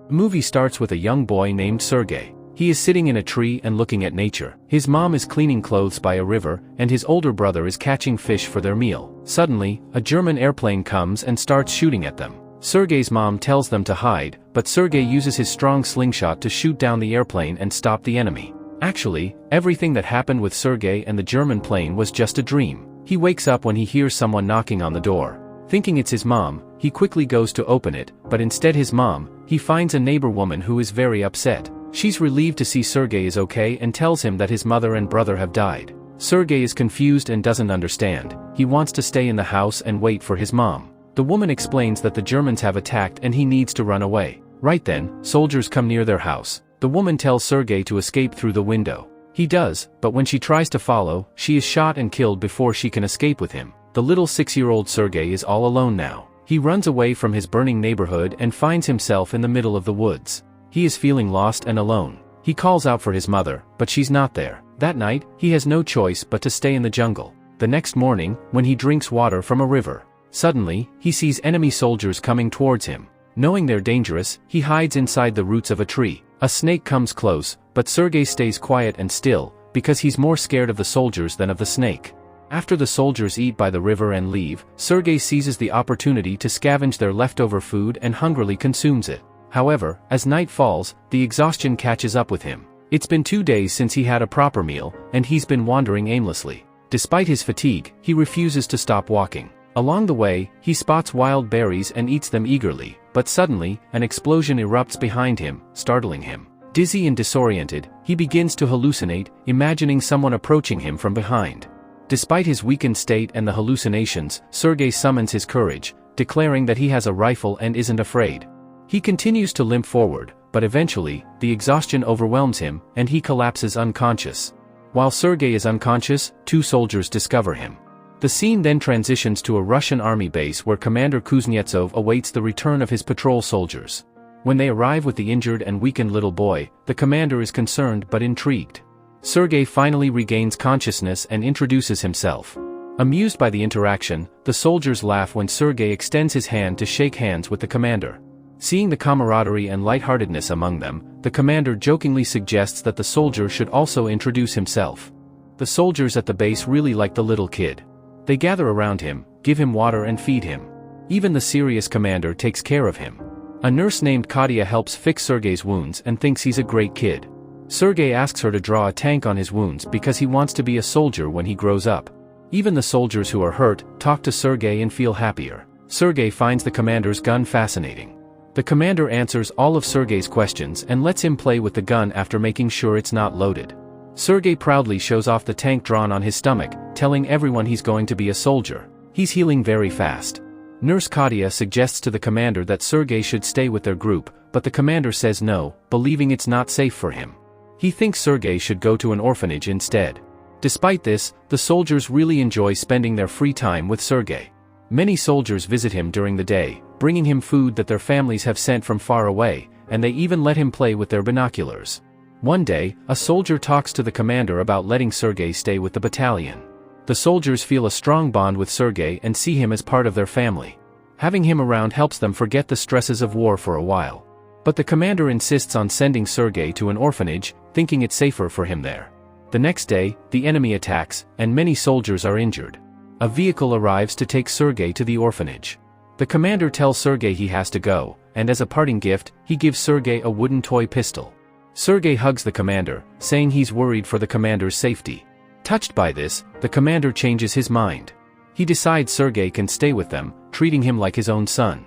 The movie starts with a young boy named Sergei. He is sitting in a tree and looking at nature. His mom is cleaning clothes by a river, and his older brother is catching fish for their meal. Suddenly, a German airplane comes and starts shooting at them. Sergei's mom tells them to hide, but Sergei uses his strong slingshot to shoot down the airplane and stop the enemy. Actually, everything that happened with Sergei and the German plane was just a dream. He wakes up when he hears someone knocking on the door. Thinking it's his mom, he quickly goes to open it, but instead his mom, he finds a neighbor woman who is very upset. She's relieved to see Sergei is okay and tells him that his mother and brother have died. Sergei is confused and doesn't understand. He wants to stay in the house and wait for his mom. The woman explains that the Germans have attacked and he needs to run away. Right then, soldiers come near their house. The woman tells Sergei to escape through the window. He does, but when she tries to follow, she is shot and killed before she can escape with him. The little 6-year-old Sergei is all alone now. He runs away from his burning neighborhood and finds himself in the middle of the woods. He is feeling lost and alone. He calls out for his mother, but she's not there. That night, he has no choice but to stay in the jungle. The next morning, when he drinks water from a river, suddenly, he sees enemy soldiers coming towards him. Knowing they're dangerous, he hides inside the roots of a tree. A snake comes close, but Sergei stays quiet and still, because he's more scared of the soldiers than of the snake. After the soldiers eat by the river and leave, Sergei seizes the opportunity to scavenge their leftover food and hungrily consumes it. However, as night falls, the exhaustion catches up with him. It's been 2 days since he had a proper meal, and he's been wandering aimlessly. Despite his fatigue, he refuses to stop walking. Along the way, he spots wild berries and eats them eagerly, but suddenly, an explosion erupts behind him, startling him. Dizzy and disoriented, he begins to hallucinate, imagining someone approaching him from behind. Despite his weakened state and the hallucinations, Sergei summons his courage, declaring that he has a rifle and isn't afraid. He continues to limp forward, but eventually, the exhaustion overwhelms him, and he collapses unconscious. While Sergei is unconscious, 2 soldiers discover him. The scene then transitions to a Russian army base where Commander Kuznetsov awaits the return of his patrol soldiers. When they arrive with the injured and weakened little boy, the commander is concerned but intrigued. Sergei finally regains consciousness and introduces himself. Amused by the interaction, the soldiers laugh when Sergei extends his hand to shake hands with the commander. Seeing the camaraderie and lightheartedness among them, the commander jokingly suggests that the soldier should also introduce himself. The soldiers at the base really like the little kid. They gather around him, give him water and feed him. Even the serious commander takes care of him. A nurse named Katya helps fix Sergei's wounds and thinks he's a great kid. Sergei asks her to draw a tank on his wounds because he wants to be a soldier when he grows up. Even the soldiers who are hurt talk to Sergei and feel happier. Sergei finds the commander's gun fascinating. The commander answers all of Sergei's questions and lets him play with the gun after making sure it's not loaded. Sergei proudly shows off the tank drawn on his stomach, telling everyone he's going to be a soldier. He's healing very fast. Nurse Katya suggests to the commander that Sergei should stay with their group, but the commander says no, believing it's not safe for him. He thinks Sergei should go to an orphanage instead. Despite this, the soldiers really enjoy spending their free time with Sergei. Many soldiers visit him during the day, bringing him food that their families have sent from far away, and they even let him play with their binoculars. One day, a soldier talks to the commander about letting Sergei stay with the battalion. The soldiers feel a strong bond with Sergei and see him as part of their family. Having him around helps them forget the stresses of war for a while. But the commander insists on sending Sergei to an orphanage, thinking it's safer for him there. The next day, the enemy attacks, and many soldiers are injured. A vehicle arrives to take Sergei to the orphanage. The commander tells Sergei he has to go, and as a parting gift, he gives Sergei a wooden toy pistol. Sergei hugs the commander, saying he's worried for the commander's safety. Touched by this, the commander changes his mind. He decides Sergei can stay with them, treating him like his own son.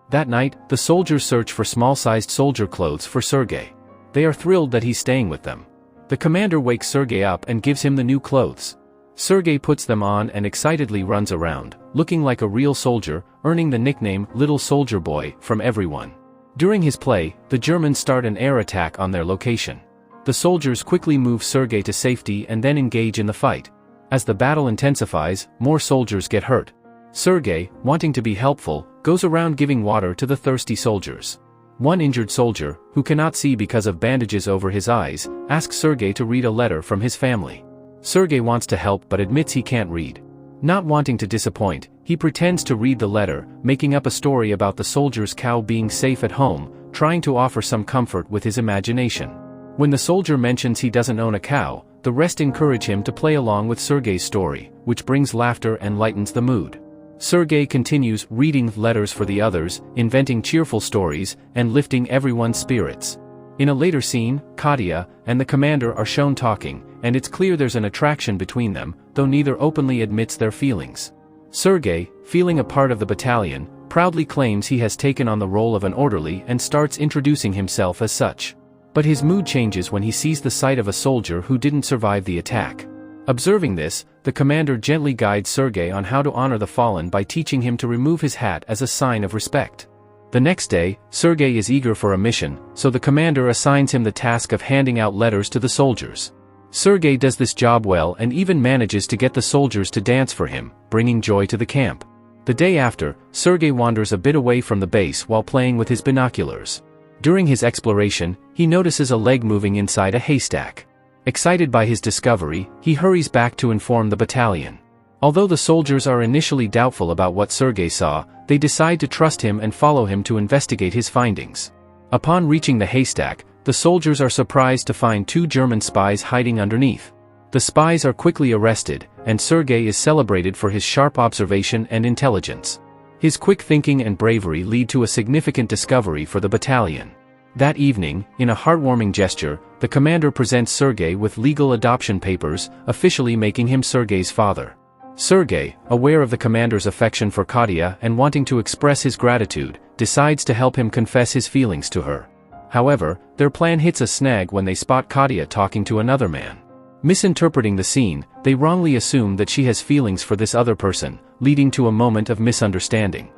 That night, the soldiers search for small-sized soldier clothes for Sergei. They are thrilled that he's staying with them. The commander wakes Sergei up and gives him the new clothes. Sergei puts them on and excitedly runs around, looking like a real soldier, earning the nickname Little Soldier Boy from everyone. During his play, the Germans start an air attack on their location. The soldiers quickly move Sergei to safety and then engage in the fight. As the battle intensifies, more soldiers get hurt. Sergei, wanting to be helpful, goes around giving water to the thirsty soldiers. One injured soldier, who cannot see because of bandages over his eyes, asks Sergei to read a letter from his family. Sergei wants to help but admits he can't read. Not wanting to disappoint, he pretends to read the letter, making up a story about the soldier's cow being safe at home, trying to offer some comfort with his imagination. When the soldier mentions he doesn't own a cow, the rest encourage him to play along with Sergei's story, which brings laughter and lightens the mood. Sergei continues reading letters for the others, inventing cheerful stories, and lifting everyone's spirits. In a later scene, Katya and the commander are shown talking, and it's clear there's an attraction between them, though neither openly admits their feelings. Sergei, feeling a part of the battalion, proudly claims he has taken on the role of an orderly and starts introducing himself as such. But his mood changes when he sees the sight of a soldier who didn't survive the attack. Observing this, the commander gently guides Sergei on how to honor the fallen by teaching him to remove his hat as a sign of respect. The next day, Sergei is eager for a mission, so the commander assigns him the task of handing out letters to the soldiers. Sergei does this job well and even manages to get the soldiers to dance for him, bringing joy to the camp. The day after, Sergei wanders a bit away from the base while playing with his binoculars. During his exploration, he notices a leg moving inside a haystack. Excited by his discovery, he hurries back to inform the battalion. Although the soldiers are initially doubtful about what Sergei saw, they decide to trust him and follow him to investigate his findings. Upon reaching the haystack, the soldiers are surprised to find 2 German spies hiding underneath. The spies are quickly arrested, and Sergei is celebrated for his sharp observation and intelligence. His quick thinking and bravery lead to a significant discovery for the battalion. That evening, in a heartwarming gesture, the commander presents Sergei with legal adoption papers, officially making him Sergei's father. Sergei, aware of the commander's affection for Katya and wanting to express his gratitude, decides to help him confess his feelings to her. However, their plan hits a snag when they spot Katya talking to another man. Misinterpreting the scene, they wrongly assume that she has feelings for this other person, leading to a moment of misunderstanding.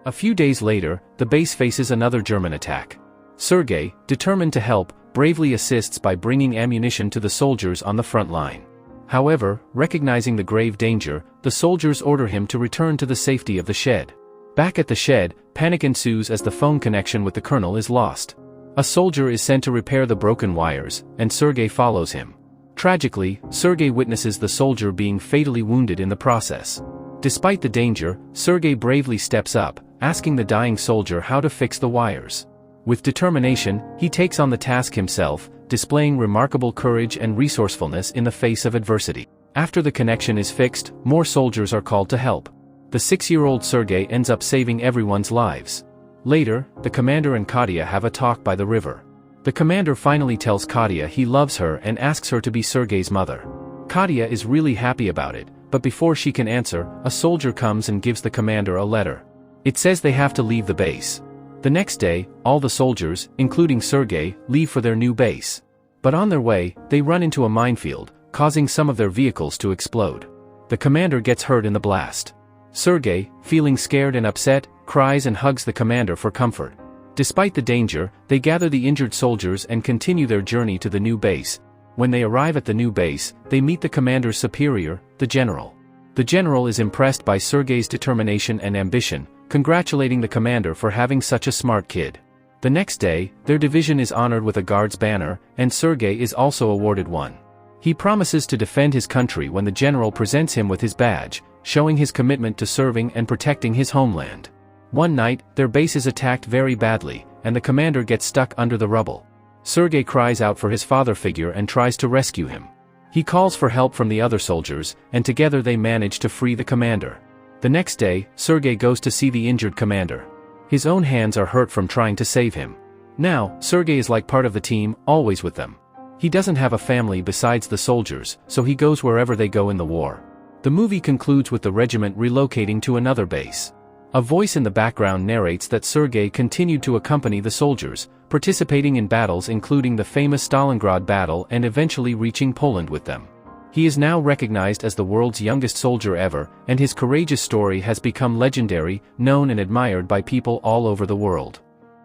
A few days later, the base faces another German attack. Sergei, determined to help, bravely assists by bringing ammunition to the soldiers on the front line. However, recognizing the grave danger, the soldiers order him to return to the safety of the shed. Back at the shed, panic ensues as the phone connection with the colonel is lost. A soldier is sent to repair the broken wires, and Sergei follows him. Tragically, Sergei witnesses the soldier being fatally wounded in the process. Despite the danger, Sergei bravely steps up, asking the dying soldier how to fix the wires. With determination, he takes on the task himself, displaying remarkable courage and resourcefulness in the face of adversity. After the connection is fixed, more soldiers are called to help. The 6-year-old Sergei ends up saving everyone's lives. Later, the commander and Katya have a talk by the river. The commander finally tells Katya he loves her and asks her to be Sergei's mother. Katya is really happy about it, but before she can answer, a soldier comes and gives the commander a letter. It says they have to leave the base. The next day, all the soldiers, including Sergei, leave for their new base. But on their way, they run into a minefield, causing some of their vehicles to explode. The commander gets hurt in the blast. Sergei, feeling scared and upset, cries and hugs the commander for comfort. Despite the danger, they gather the injured soldiers and continue their journey to the new base. When they arrive at the new base, they meet the commander's superior, the general. The general is impressed by Sergei's determination and ambition, congratulating the commander for having such a smart kid. The next day, their division is honored with a guard's banner, and Sergei is also awarded one. He promises to defend his country when the general presents him with his badge, showing his commitment to serving and protecting his homeland. One night, their base is attacked very badly, and the commander gets stuck under the rubble. Sergei cries out for his father figure and tries to rescue him. He calls for help from the other soldiers, and together they manage to free the commander. The next day, Sergei goes to see the injured commander. His own hands are hurt from trying to save him. Now, Sergei is like part of the team, always with them. He doesn't have a family besides the soldiers, so he goes wherever they go in the war. The movie concludes with the regiment relocating to another base. A voice in the background narrates that Sergei continued to accompany the soldiers, participating in battles including the famous Stalingrad battle and eventually reaching Poland with them. He is now recognized as the world's youngest soldier ever, and his courageous story has become legendary, known and admired by people all over the world.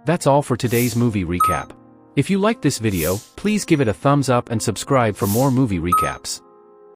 That's all for today's movie recap. If you liked this video, please give it a thumbs up and subscribe for more movie recaps.